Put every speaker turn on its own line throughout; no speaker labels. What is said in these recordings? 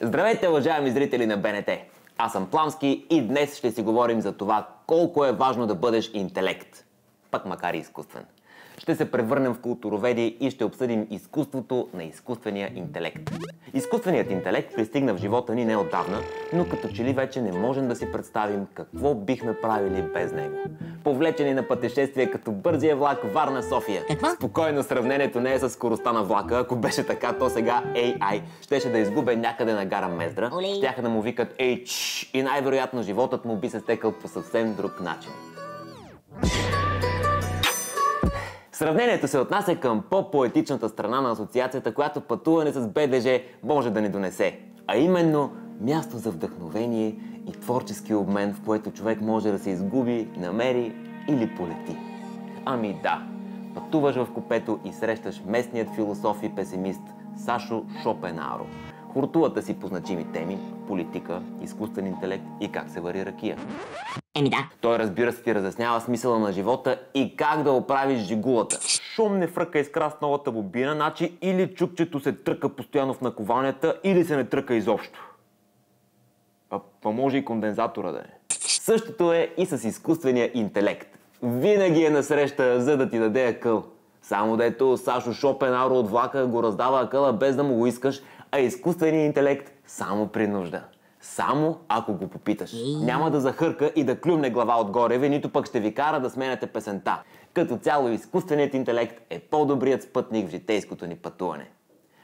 Здравейте, уважаеми зрители на БНТ! Аз съм Пламски и днес ще си говорим за това колко е важно да бъдеш интелект, пък макар и изкуствен. Ще се превърнем в културоведи и ще обсъдим изкуството на изкуствения интелект. Изкуственият интелект пристигна в живота ни неотдавна, но като че ли вече не можем да си представим какво бихме правили без него. Повлечени на пътешествие като бързия влак Варна-София.
Какво?
Спокойно, сравнението не е с скоростта на влака. Ако беше така, то сега AI щеше да изгубя някъде на гара Мездра. Щяха да му викат ей, и най-вероятно животът му би се стекал по съвсем друг начин. Сравнението се отнася към по-поетичната страна на асоциацията, която пътуване с БДЖ може да ни донесе. А именно място за вдъхновение и творчески обмен, в което човек може да се изгуби, намери или полети. Ами да, пътуваш в купето и срещаш местният философ и песимист Сашо Шопенауро. Хортувата си по значими теми – политика, изкуствен интелект и как се вари ракия.
Еми да.
Той, разбира се, ти разяснява смисъла на живота и как да оправиш жигулата. Шум не фръка из красновата бобина, значи или чукчето се тръка постоянно в накованията, или се не тръка изобщо. Па може и кондензатора да е. Същото е и с изкуствения интелект. Винаги е насреща, за да ти даде акъл. Само дето Сашо Шопенауро от влака го раздава акъла без да му го искаш, а изкуственият интелект само при нужда. Само ако го попиташ. Няма да захърка и да клюмне глава отгоре, нито пък ще ви кара да сменяте песента. Като цяло изкуственият интелект е по-добрият спътник в житейското ни пътуване.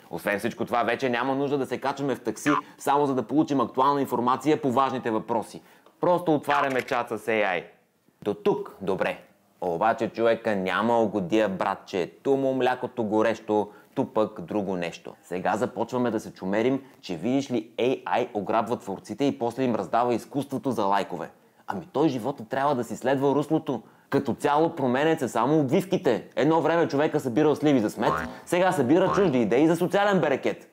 Освен всичко това, вече няма нужда да се качваме в такси, само за да получим актуална информация по важните въпроси. Просто отваряме чат с AI. До тук добре. Обаче човека няма угодия, братче, ту му млякото горещо, ту пък друго нещо. Сега започваме да се чумерим, че видиш ли AI ограбва творците и после им раздава изкуството за лайкове. Ами той живота трябва да си следва руслото. Като цяло променят се само обвивките. Едно време човека събирал сливи за смет, сега събира чужди идеи за социален берекет.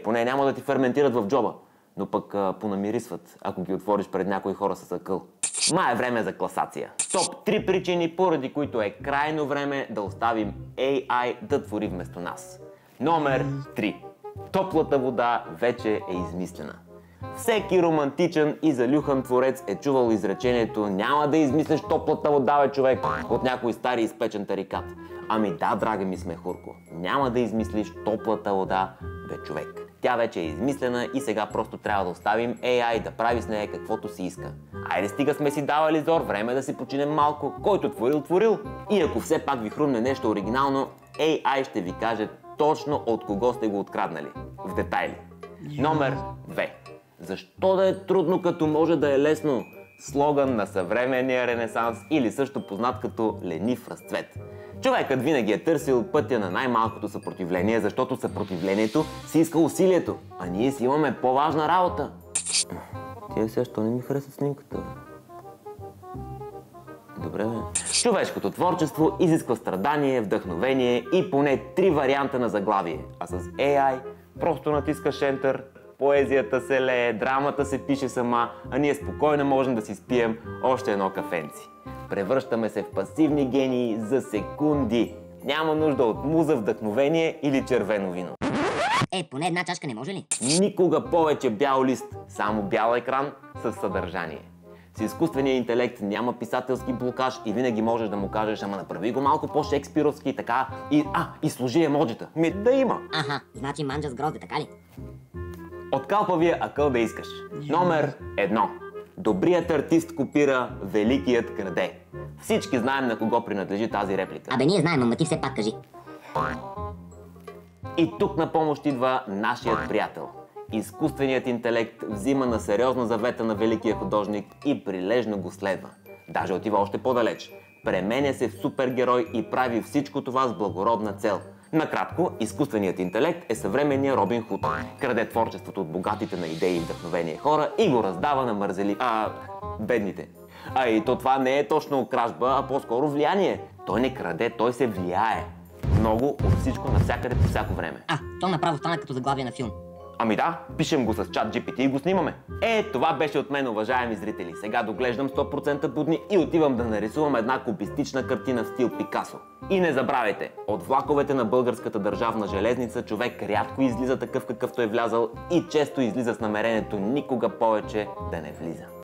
Поне няма да ти ферментират в джоба, но пък понамирисват, ако ги отвориш пред някои хора с акъл. Ма е време за класация. Топ 3 причини, поради които е крайно време да оставим AI да твори вместо нас. Номер 3. Топлата вода вече е измислена. Всеки романтичен и залюхан творец е чувал изречението "Няма да измислиш топлата вода, бе, човек" от някой стари изпечен тарикат. Ами да, драга ми смехурко, няма да измислиш топлата вода, бе, човек. Тя вече е измислена и сега просто трябва да оставим AI да прави с нея каквото си иска. Айде, стига сме си давали зор, време да си починем малко. Който творил. И ако все пак ви хрумне нещо оригинално, AI ще ви каже точно от кого сте го откраднали. В детайли. Номер 2. Защо да е трудно, като може да е лесно? Слоган на съвременния ренесанс или също познат като ленив разцвет. Човекът винаги е търсил пътя на най-малкото съпротивление, защото съпротивлението си иска усилието, а ние си имаме по-важна работа. Тия сега, що не ми хареса снимката? Добре, бе. Човешкото творчество изисква страдание, вдъхновение и поне 3 варианта на заглавие. А с AI просто натискаш Enter, поезията се лее, драмата се пише сама, а ние спокойно можем да си спием още едно кафенци. Превръщаме се в пасивни гении за секунди. Няма нужда от муза, вдъхновение или червено вино.
Поне една чашка не може ли?
Никога повече бял лист, само бял екран с съдържание. С изкуствения интелект няма писателски блокаж и винаги можеш да му кажеш: ама направи го малко по-шекспировски, така и сложи емоджита. Да има.
Аха, значи манджа с грозде, така ли?
От калпавия акъл да искаш. Номер 1. Добрият артист копира, великият краде. Всички знаем на кого принадлежи тази реплика.
Абе, ние знаем, ама ти все пак кажи.
И тук на помощ идва нашият приятел. Изкуственият интелект взима на сериозно завета на великия художник и прилежно го следва. Даже отива още по-далеч. Пременя се в супергерой и прави всичко това с благородна цел. Накратко, изкуственият интелект е съвременния Робин Худ. Краде творчеството от богатите на идеи и вдъхновение хора и го раздава на бедните. И то това не е точно кражба, а по-скоро влияние. Той не краде, той се влияе. Много от всичко навсякъде по всяко време.
То направо стана като заглавие на филм.
Ами да, пишем го с чат GPT и го снимаме. Това беше от мен, уважаеми зрители. Сега доглеждам 100% будни и отивам да нарисувам една кубистична картина в стил Пикасо. И не забравяйте, от влаковете на Българската държавна железница човек рядко излиза такъв какъвто е влязал и често излиза с намерението никога повече да не влиза.